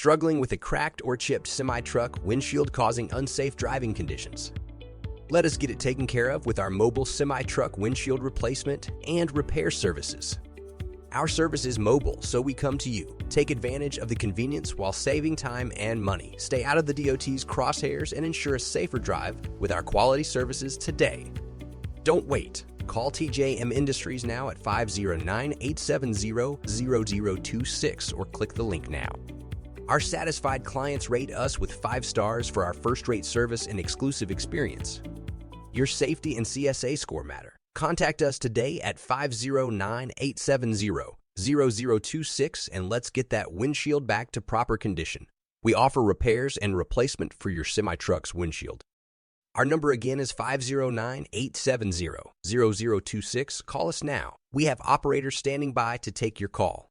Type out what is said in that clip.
Struggling with a cracked or chipped semi-truck windshield causing unsafe driving conditions? Let us get it taken care of with our mobile semi-truck windshield replacement and repair services. Our service is mobile, so we come to you. Take advantage of the convenience while saving time and money. Stay out of the DOT's crosshairs and ensure a safer drive with our quality services today. Don't wait. Call TJM Industries now at 509-870-0026 or click the link now. Our satisfied clients rate us with 5 stars for our first-rate service and exclusive experience. Your safety and CSA score matter. Contact us today at 509-870-0026 and let's get that windshield back to proper condition. We offer repairs and replacement for your semi-truck's windshield. Our number again is 509-870-0026. Call us now. We have operators standing by to take your call.